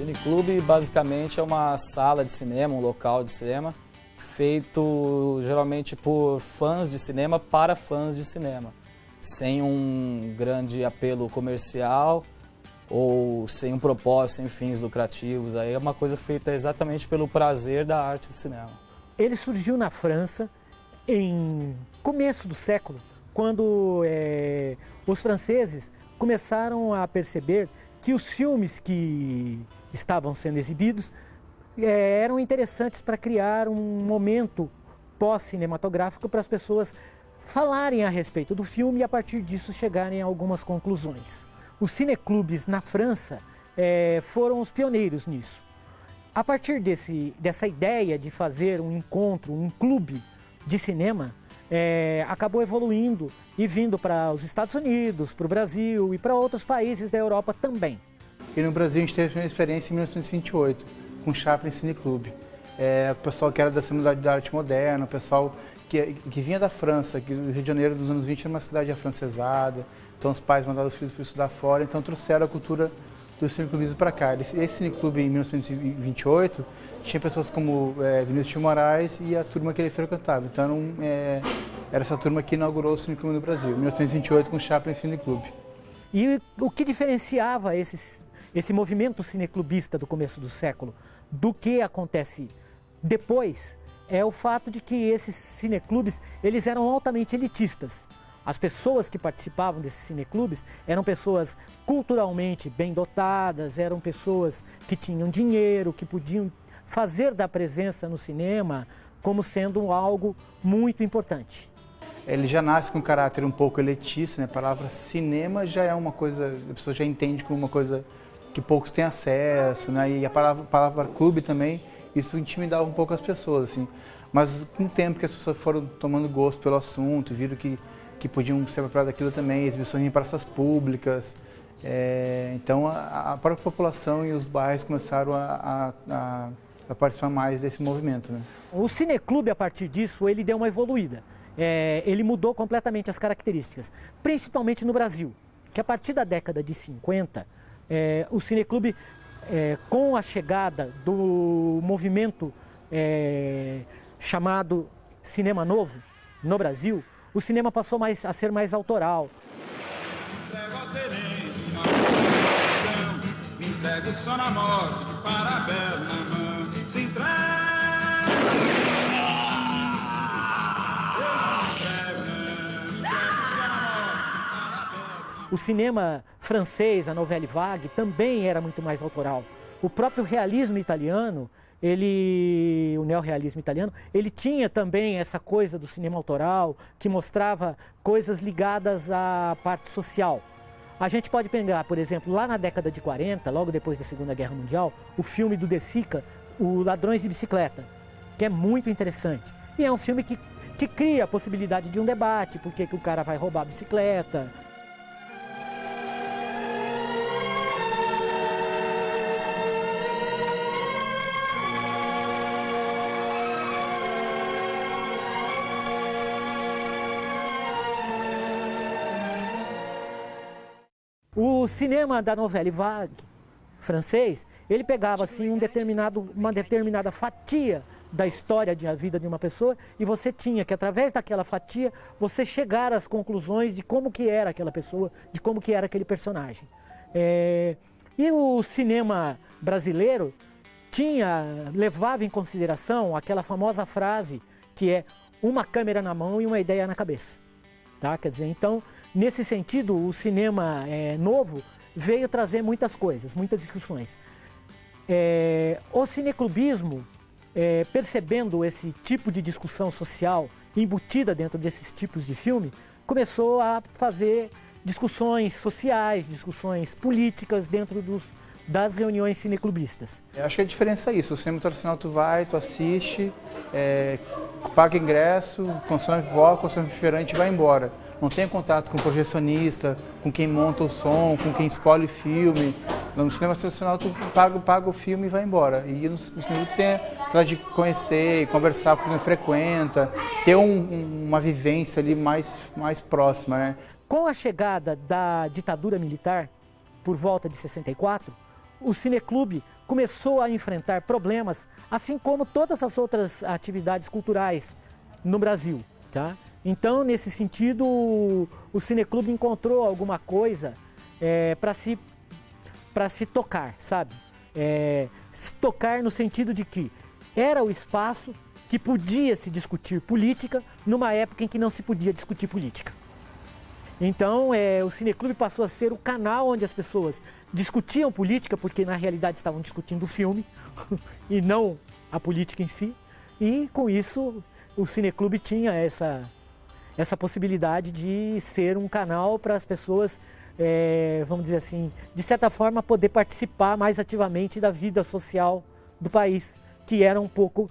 Cineclube basicamente é uma sala de cinema, um local de cinema, feito geralmente por fãs de cinema para fãs de cinema, sem um grande apelo comercial ou sem um propósito, sem fins lucrativos. Aí é uma coisa feita exatamente pelo prazer da arte do cinema. Ele surgiu na França em começo do século, quando os franceses começaram a perceber que os filmes que estavam sendo exibidos eram interessantes para criar um momento pós-cinematográfico para as pessoas falarem a respeito do filme e a partir disso chegarem a algumas conclusões. Os cineclubes na França foram os pioneiros nisso. A partir dessa ideia de fazer um encontro, um clube de cinema, acabou evoluindo e vindo para os Estados Unidos, para o Brasil e para outros países da Europa também. E no Brasil a gente teve uma experiência em 1928, com o Chaplin Cineclube. O pessoal que era da Semana da Arte Moderna, o pessoal que vinha da França, que o Rio de Janeiro dos anos 20 era uma cidade afrancesada, então os pais mandavam os filhos para estudar fora, então trouxeram a cultura do cineclubismo para cá. Esse cineclube em 1928 tinha pessoas como Vinícius de Moraes e a turma que ele frequentava. Então era essa turma que inaugurou o cineclube no Brasil, em 1928 com o Chaplin Cineclube. E o que diferenciava esse movimento cineclubista do começo do século do que acontece depois é o fato de que esses cineclubes eles eram altamente elitistas. As pessoas que participavam desses cineclubes eram pessoas culturalmente bem dotadas, eram pessoas que tinham dinheiro, que podiam fazer da presença no cinema como sendo algo muito importante. Ele já nasce com um caráter um pouco elitista, né? A palavra cinema já é uma coisa, a pessoa já entende como uma coisa que poucos têm acesso, né? E a palavra clube também, isso intimidava um pouco as pessoas, assim. Mas com o tempo que as pessoas foram tomando gosto pelo assunto, viram que podiam ser apropriadas daquilo também, exibições em praças públicas. Então a própria população e os bairros começaram a participar mais desse movimento, né? O cineclube, a partir disso, ele deu uma evoluída. Ele mudou completamente as características, principalmente no Brasil, que a partir da década de 50, o cineclube, com a chegada do movimento chamado Cinema Novo no Brasil, o cinema passou a ser mais autoral. O cinema francês, a Nouvelle Vague, também era muito mais autoral. O próprio realismo italiano, o neorrealismo italiano, ele tinha também essa coisa do cinema autoral, que mostrava coisas ligadas à parte social. A gente pode pegar, por exemplo, lá na década de 40, logo depois da Segunda Guerra Mundial, o filme do De Sica, o Ladrões de Bicicleta, que é muito interessante. E é um filme que cria a possibilidade de um debate, por que o cara vai roubar a bicicleta. O cinema da Nouvelle Vague francês, ele pegava assim uma determinada fatia da história da vida de uma pessoa e você tinha que, através daquela fatia, você chegar às conclusões de como que era aquela pessoa, de como que era aquele personagem. E o cinema brasileiro levava em consideração aquela famosa frase que é uma câmera na mão e uma ideia na cabeça. Tá? Quer dizer, então, nesse sentido, o cinema novo veio trazer muitas coisas, muitas discussões. O cineclubismo, percebendo esse tipo de discussão social embutida dentro desses tipos de filme, começou a fazer discussões sociais, discussões políticas dentro das reuniões cineclubistas. Eu acho que a diferença é isso, o cinema tradicional tu vai, tu assiste, paga ingresso, consome pipoca, consome refrigerante e vai embora. Não tem contato com o projecionista, com quem monta o som, com quem escolhe o filme. No cinema tradicional tu paga o filme e vai embora. E no cinema tu tem a oportunidade de conhecer, conversar com quem frequenta, ter uma vivência ali mais próxima, né? Com a chegada da ditadura militar, por volta de 64, o cineclube começou a enfrentar problemas, assim como todas as outras atividades culturais no Brasil, tá? Então, nesse sentido, o Cineclube encontrou alguma coisa para se tocar, sabe? Se tocar no sentido de que era o espaço que podia se discutir política numa época em que não se podia discutir política. Então, o Cineclube passou a ser o canal onde as pessoas discutiam política, porque na realidade estavam discutindo o filme e não a política em si. E com isso, o Cineclube tinha essa possibilidade de ser um canal para as pessoas, vamos dizer assim, de certa forma poder participar mais ativamente da vida social do país, que era um pouco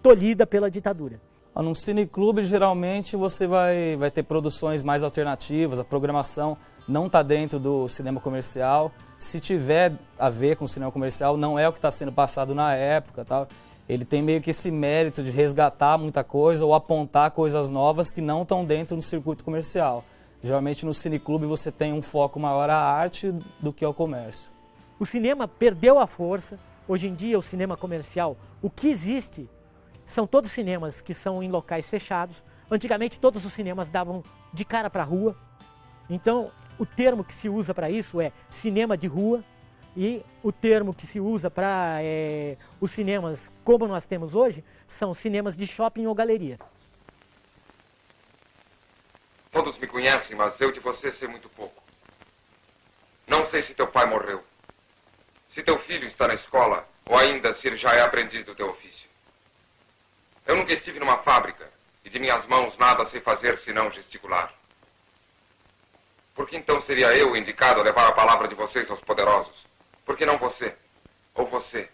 tolhida pela ditadura. Num cineclube, geralmente, você vai ter produções mais alternativas, a programação não está dentro do cinema comercial. Se tiver a ver com o cinema comercial, não é o que está sendo passado na época, tal. Ele tem meio que esse mérito de resgatar muita coisa ou apontar coisas novas que não estão dentro do circuito comercial. Geralmente, no cineclube, você tem um foco maior à arte do que ao comércio. O cinema perdeu a força. Hoje em dia, o cinema comercial, o que existe são todos cinemas que são em locais fechados. Antigamente todos os cinemas davam de cara para a rua. Então o termo que se usa para isso é cinema de rua. E o termo que se usa para os cinemas como nós temos hoje são cinemas de shopping ou galeria. Todos me conhecem, mas eu de você sei muito pouco. Não sei se teu pai morreu, se teu filho está na escola ou ainda se ele já é aprendiz do teu ofício. Eu nunca estive numa fábrica e de minhas mãos nada sei fazer senão gesticular. Por que então seria eu indicado a levar a palavra de vocês aos poderosos? Por que não você? Ou você?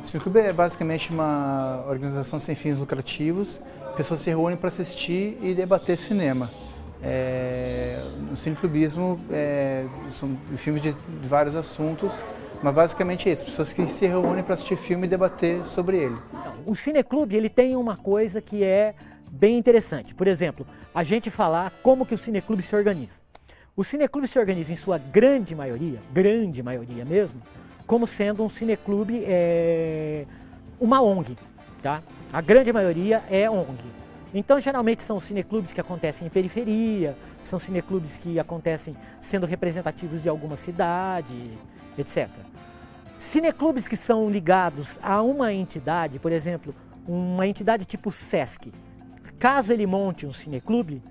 O Cineclube é basicamente uma organização sem fins lucrativos. Pessoas se reúnem para assistir e debater cinema. O cineclubismo são filmes de vários assuntos, mas basicamente é isso. Pessoas que se reúnem para assistir filme e debater sobre ele. O Cineclube ele tem uma coisa que é bem interessante. Por exemplo, a gente falar como que o Cineclube se organiza. O Cineclube se organiza em sua grande maioria mesmo, como sendo um cineclube, uma ONG, tá? A grande maioria é ONG. Então, geralmente são cineclubes que acontecem em periferia, são cineclubes que acontecem sendo representativos de alguma cidade, etc. Cineclubes que são ligados a uma entidade, por exemplo, uma entidade tipo SESC. Caso ele monte um cineclube,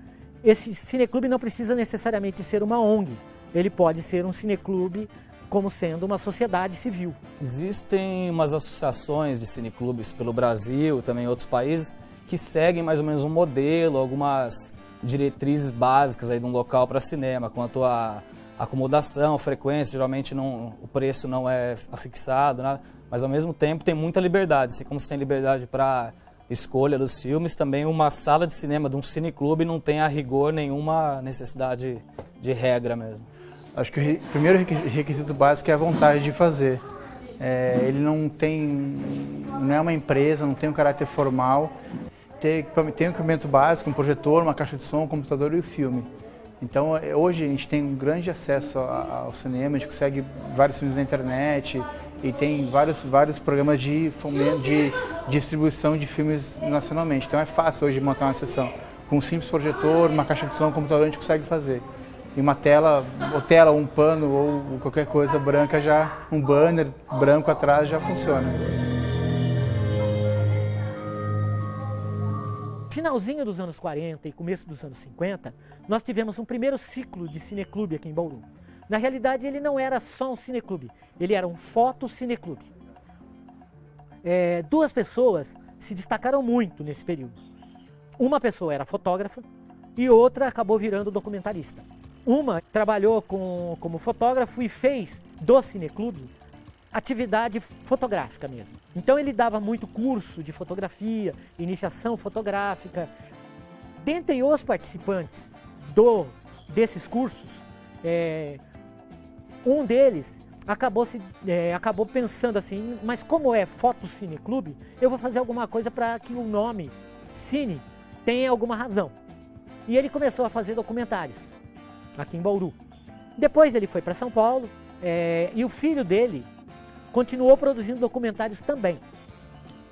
esse cineclube não precisa necessariamente ser uma ONG. Ele pode ser um cineclube como sendo uma sociedade civil. Existem umas associações de cineclubes pelo Brasil, também em outros países, que seguem mais ou menos um modelo, algumas diretrizes básicas aí de um local para cinema, quanto a acomodação, frequência, geralmente o preço não é afixado, né? Mas ao mesmo tempo tem muita liberdade, assim como você tem liberdade para escolha dos filmes, também uma sala de cinema de um cineclube não tem a rigor nenhuma necessidade de regra mesmo. Acho que o primeiro requisito básico é a vontade de fazer. Ele não é uma empresa, não tem um caráter formal. Tem um equipamento básico, um projetor, uma caixa de som, um computador e o filme. Então, hoje a gente tem um grande acesso ao cinema, a gente consegue vários filmes na internet e tem vários programas de fomento, de distribuição de filmes nacionalmente. Então é fácil hoje montar uma sessão. Com um simples projetor, uma caixa de som, um computador, a gente consegue fazer. E uma tela, um pano ou qualquer coisa branca, um banner branco atrás já funciona. Finalzinho dos anos 40 e começo dos anos 50, nós tivemos um primeiro ciclo de cineclube aqui em Bauru. Na realidade, ele não era só um cineclube, ele era um fotocineclube. Duas pessoas se destacaram muito nesse período. Uma pessoa era fotógrafa e outra acabou virando documentarista. Uma trabalhou como fotógrafo e fez do cineclube atividade fotográfica mesmo. Então ele dava muito curso de fotografia, iniciação fotográfica. Dentre os participantes desses cursos, um deles acabou pensando assim, mas como é Foto Cine Clube, eu vou fazer alguma coisa para que o nome Cine tenha alguma razão. E ele começou a fazer documentários aqui em Bauru. Depois ele foi para São Paulo e o filho dele continuou produzindo documentários também.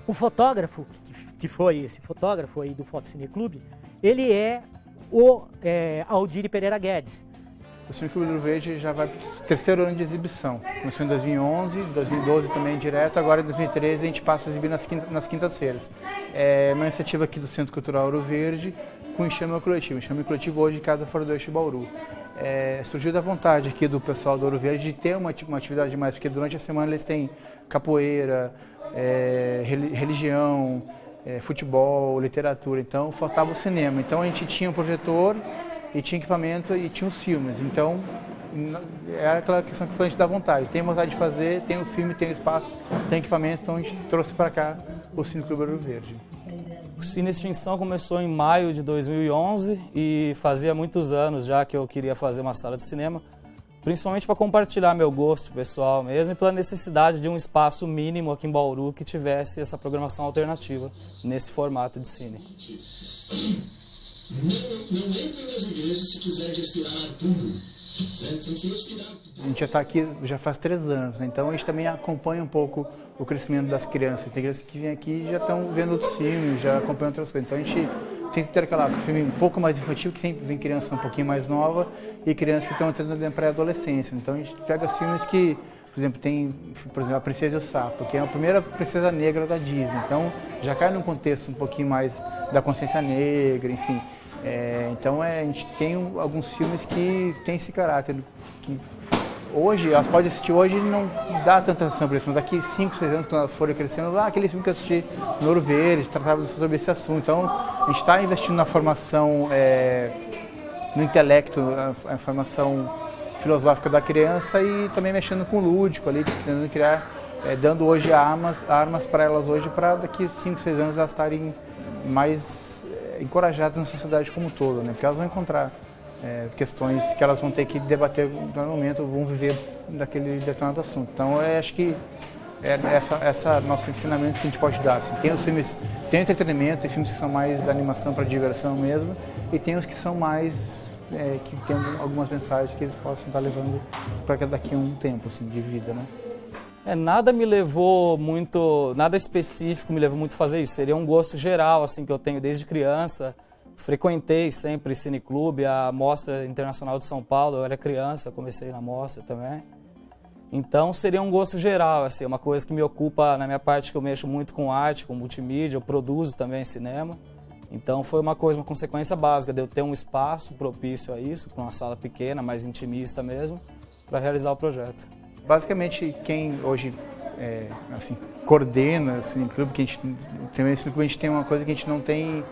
O fotógrafo, que foi esse fotógrafo aí do Foto Cine Clube, ele é o Aldir Pereira Guedes. O Cine Clube do Ouro Verde já vai para o terceiro ano de exibição. Começou em 2011, 2012 também direto, agora em 2013 a gente passa a exibir nas quintas-feiras. É uma iniciativa aqui do Centro Cultural Ouro Verde com o Enxame Coletivo. O Enxame Coletivo hoje em Casa Fora do Eixo Bauru. Surgiu da vontade aqui do pessoal do Ouro Verde de ter uma atividade mais, porque durante a semana eles têm capoeira, religião, futebol, literatura, então faltava o cinema. Então a gente tinha um projetor e tinha equipamento e tinha os filmes. Então era aquela questão que a gente dá vontade. Tem vontade de fazer, tem o filme, tem o espaço, tem equipamento, então a gente trouxe para cá o Cine Clube Ouro Verde. O Cine Extinção começou em maio de 2011 e fazia muitos anos já que eu queria fazer uma sala de cinema, principalmente para compartilhar meu gosto pessoal mesmo e pela necessidade de um espaço mínimo aqui em Bauru que tivesse essa programação alternativa nesse formato de cine. Não entre nas igrejas se quiser respirar ar puro. Tem que respirar. A gente já está aqui já faz 3 anos, né? Então a gente também acompanha um pouco o crescimento das crianças. Tem crianças que vêm aqui e já estão vendo outros filmes, já acompanham outras coisas. Então a gente tem que ter aquele filme um pouco mais infantil, que sempre vem criança um pouquinho mais nova e crianças que estão entrando na pré-adolescência. Então a gente pega filmes que, por exemplo, A Princesa e o Sapo, que é a primeira princesa negra da Disney. Então já cai num contexto um pouquinho mais da consciência negra, enfim. Então a gente tem alguns filmes que tem esse caráter, que hoje, elas podem assistir hoje e não dá tanta atenção para isso, mas daqui 5, 6 anos, quando elas forem crescendo, aquele filme que eu assisti no Ouro Verde, tratava sobre esse assunto. Então a gente está investindo na formação, no intelecto, a formação filosófica da criança e também mexendo com o lúdico ali, tentando criar, dando hoje armas para elas hoje, para daqui 5, 6 anos elas estarem mais encorajadas na sociedade como um todo, né? Porque elas vão encontrar questões que elas vão ter que debater no momento, vão viver daquele determinado assunto. Então eu acho que essa nosso ensinamento que a gente pode dar. Assim, tem os filmes, tem entretenimento, tem filmes que são mais animação para diversão mesmo, e tem os que são mais que tem algumas mensagens que eles possam estar levando para daqui a um tempo assim, de vida, né? Nada me levou muito, nada específico me levou muito a fazer isso. Seria um gosto geral assim que eu tenho desde criança. Frequentei sempre cineclube, a Mostra Internacional de São Paulo. Eu era criança, comecei na mostra também. Então seria um gosto geral, assim, uma coisa que me ocupa na minha parte, que eu mexo muito com arte, com multimídia, eu produzo também cinema. Então foi uma consequência básica de eu ter um espaço propício a isso, com uma sala pequena, mais intimista mesmo, para realizar o projeto. Basicamente, quem hoje coordena o cineclube, que a gente tem uma coisa que a gente não tem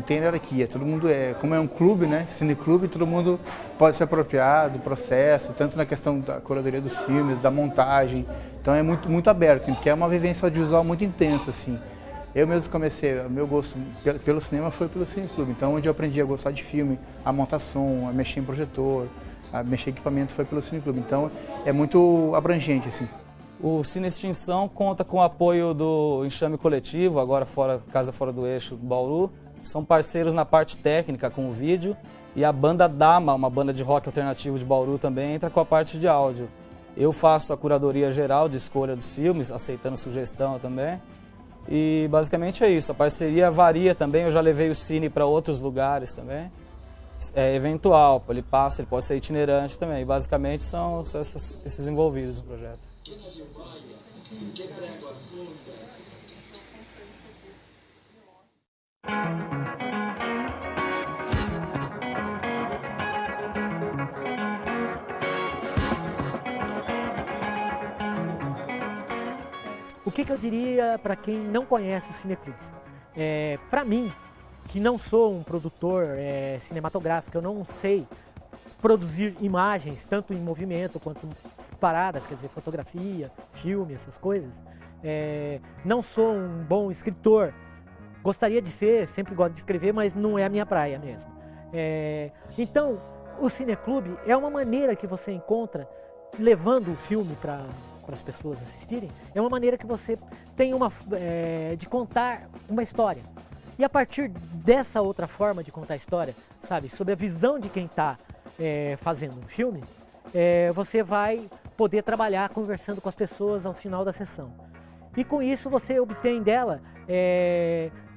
hierarquia. Todo mundo como é um clube, né? Cineclube, todo mundo pode se apropriar do processo, tanto na questão da curadoria dos filmes, da montagem. Então é muito aberto, assim, porque é uma vivência audiovisual muito intensa, assim. Eu mesmo comecei, o meu gosto pelo cinema foi pelo cineclube. Então onde eu aprendi a gostar de filme, a montar som, a mexer em projetor, a mexer em equipamento foi pelo cineclube. Então é muito abrangente, assim. O Cine Extinção conta com o apoio do Enxame Coletivo, agora Casa Fora do Eixo, Bauru. São parceiros na parte técnica com o vídeo. E a banda Dama, uma banda de rock alternativo de Bauru, também entra com a parte de áudio. Eu faço a curadoria geral de escolha dos filmes, aceitando sugestão também. E basicamente é isso. A parceria varia também, eu já levei o cine para outros lugares também. É eventual, ele pode ser itinerante também. Basicamente são esses envolvidos no projeto. O que eu diria para quem não conhece os cineclubes? Para mim, que não sou um produtor cinematográfico, eu não sei produzir imagens, tanto em movimento quanto paradas, quer dizer, fotografia, filme, essas coisas. Não sou um bom escritor, gostaria de ser, sempre gosto de escrever, mas não é a minha praia mesmo. Então, o cineclube é uma maneira que você encontra levando o filme para as pessoas assistirem, é uma maneira que você tem de contar uma história. E a partir dessa outra forma de contar a história, sabe, sob a visão de quem está fazendo um filme, você vai poder trabalhar conversando com as pessoas ao final da sessão. E com isso você obtém dela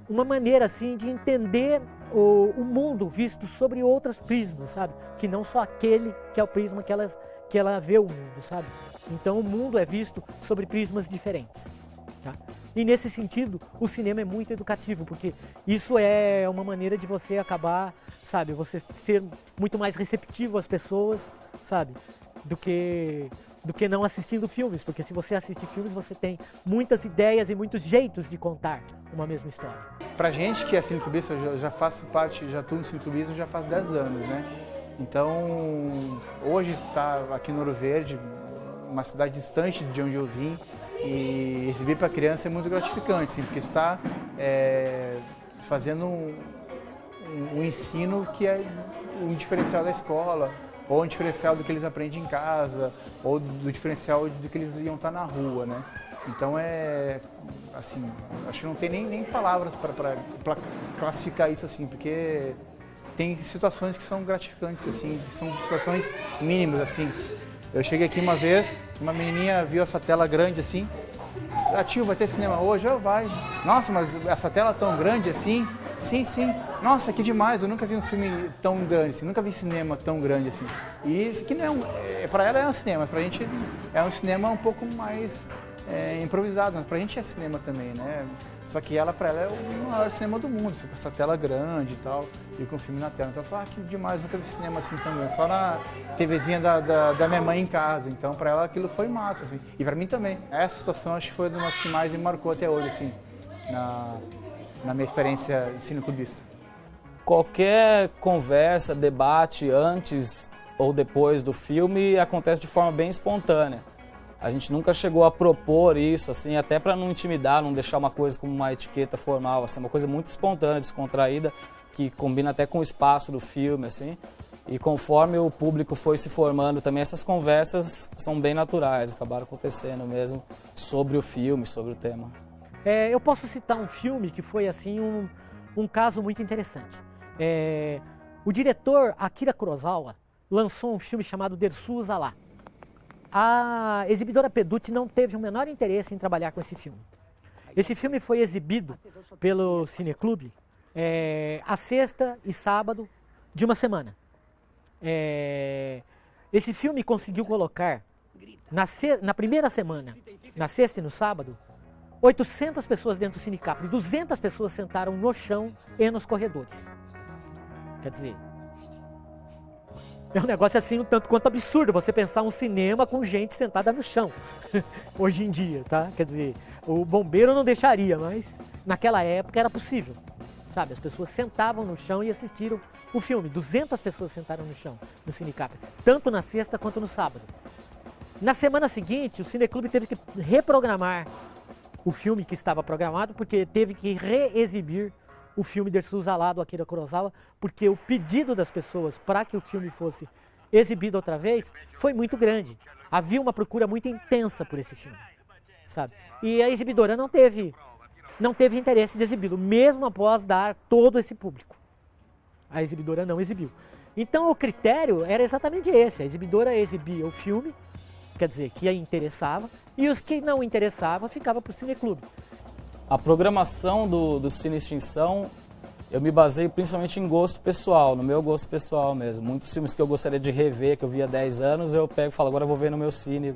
uma maneira assim de entender o mundo visto sobre outros prismas, sabe? Que não só aquele que é o prisma que ela vê o mundo, sabe? Então o mundo é visto sobre prismas diferentes. Tá? E nesse sentido, o cinema é muito educativo, porque isso é uma maneira de você acabar, sabe, você ser muito mais receptivo às pessoas, sabe, do que não assistindo filmes, porque se você assiste filmes, você tem muitas ideias e muitos jeitos de contar uma mesma história. Pra gente que é cineclubista, eu já faço parte, já estou no cineclubismo já faz 10 anos, né? Então, hoje está aqui no Ouro Verde, uma cidade distante de onde eu vim, e exibir para criança é muito gratificante, sim, porque está fazendo um ensino que é um diferencial da escola, ou um diferencial do que eles aprendem em casa, ou do diferencial do que eles iam estar na rua, né? Então assim, acho que não tem nem palavras para classificar isso assim, porque tem situações que são gratificantes, assim, que são situações mínimas, assim. Eu cheguei aqui uma vez, uma menininha viu essa tela grande assim, tio, vai ter cinema hoje? Vai. Nossa, mas essa tela tão grande assim? Sim. Nossa, que demais, eu nunca vi um filme tão grande assim, nunca vi cinema tão grande assim. E isso aqui não para ela é um cinema, pra gente é um cinema um pouco mais improvisado, mas pra gente é cinema também, né? Só que pra ela é o maior cinema do mundo, assim, com essa tela grande e tal, e com o filme na tela. Então eu falo, que demais, nunca vi cinema assim tão grande, só na TVzinha da minha mãe em casa. Então pra ela aquilo foi massa, assim. E pra mim também. Essa situação acho que foi uma das que mais me marcou até hoje, assim, na minha experiência de cineclubista. Qualquer conversa, debate antes ou depois do filme acontece de forma bem espontânea. A gente nunca chegou a propor isso, assim, até para não intimidar, não deixar uma coisa como uma etiqueta formal, assim, uma coisa muito espontânea, descontraída, que combina até com o espaço do filme, assim. E conforme o público foi se formando também, essas conversas são bem naturais, acabaram acontecendo mesmo sobre o filme, sobre o tema. Eu posso citar um filme que foi, assim, um caso muito interessante. O diretor Akira Kurosawa lançou um filme chamado Dersu Uzala. A exibidora Peduti não teve o menor interesse em trabalhar com esse filme. Esse filme foi exibido pelo Cineclube a sexta e sábado de uma semana. Esse filme conseguiu colocar, na primeira semana, na sexta e no sábado, 800 pessoas dentro do Cine Capri, 200 pessoas sentaram no chão e nos corredores. Quer dizer, é um negócio assim um tanto quanto absurdo você pensar um cinema com gente sentada no chão, hoje em dia, tá? Quer dizer, o bombeiro não deixaria, mas naquela época era possível, sabe? As pessoas sentavam no chão e assistiram o filme. 200 pessoas sentaram no chão no Cine Capri, tanto na sexta quanto no sábado. Na semana seguinte, o Cineclube teve que reprogramar o filme que estava programado, porque teve que reexibir o filme Dersu Uzala do Akira Kurosawa, porque o pedido das pessoas para que o filme fosse exibido outra vez foi muito grande. Havia uma procura muito intensa por esse filme, sabe? E a exibidora não teve interesse de exibi-lo, mesmo após dar todo esse público. A exibidora não exibiu. Então o critério era exatamente esse, a exibidora exibia o filme, quer dizer, que a interessava, e os que não interessavam ficavam para o Cineclube. A programação do Cine Extinção, eu me baseio principalmente em gosto pessoal, no meu gosto pessoal mesmo. Muitos filmes que eu gostaria de rever, que eu vi há 10 anos, eu pego e falo, agora eu vou ver no meu cine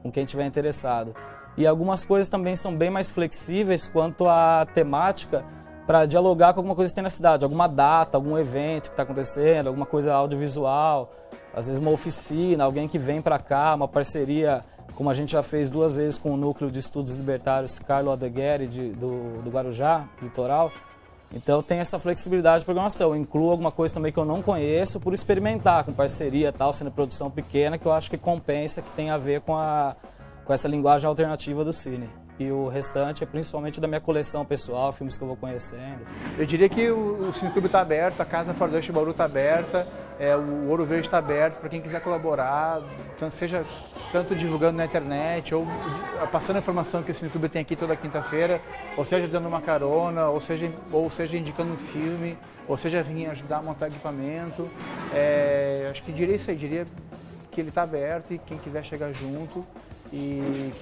com quem estiver interessado. E algumas coisas também são bem mais flexíveis quanto à temática, para dialogar com alguma coisa que tem na cidade, alguma data, algum evento que está acontecendo, alguma coisa audiovisual, às vezes uma oficina, alguém que vem para cá, uma parceria, como a gente já fez 2 vezes com o Núcleo de Estudos Libertários Carlo Aldeguerri do Guarujá, litoral. Então tem essa flexibilidade de programação, eu incluo alguma coisa também que eu não conheço por experimentar, com parceria tal, sendo produção pequena, que eu acho que compensa, que tem a ver com essa linguagem alternativa do cine. E o restante é principalmente da minha coleção pessoal, filmes que eu vou conhecendo. Eu diria que o Cineclube está aberto, a Casa Fardante Bauru está aberta, O Ouro Verde está aberto para quem quiser colaborar, seja tanto divulgando na internet, ou passando a informação que o Cineclube tem aqui toda quinta-feira, ou seja dando uma carona, ou seja indicando um filme, ou seja vir ajudar a montar equipamento. Acho que diria isso aí, diria que ele está aberto e quem quiser chegar junto, e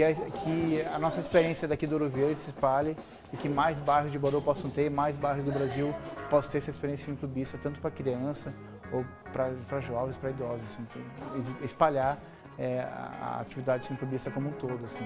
que a nossa experiência daqui do Ouro Verde se espalhe e que mais bairros de Bauru possam ter, mais bairros do Brasil possam ter essa experiência cineclubista, tanto para criança ou para jovens, para idosos, assim, então, espalhar a atividade cineclubista como um todo, assim.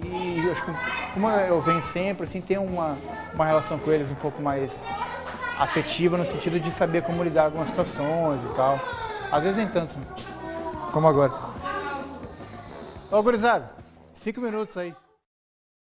E acho que, como eu venho sempre, assim, tem uma relação com eles um pouco mais afetiva, no sentido de saber como lidar com algumas situações e tal. Às vezes nem tanto, como agora. Ô, gurizada, 5 minutos aí.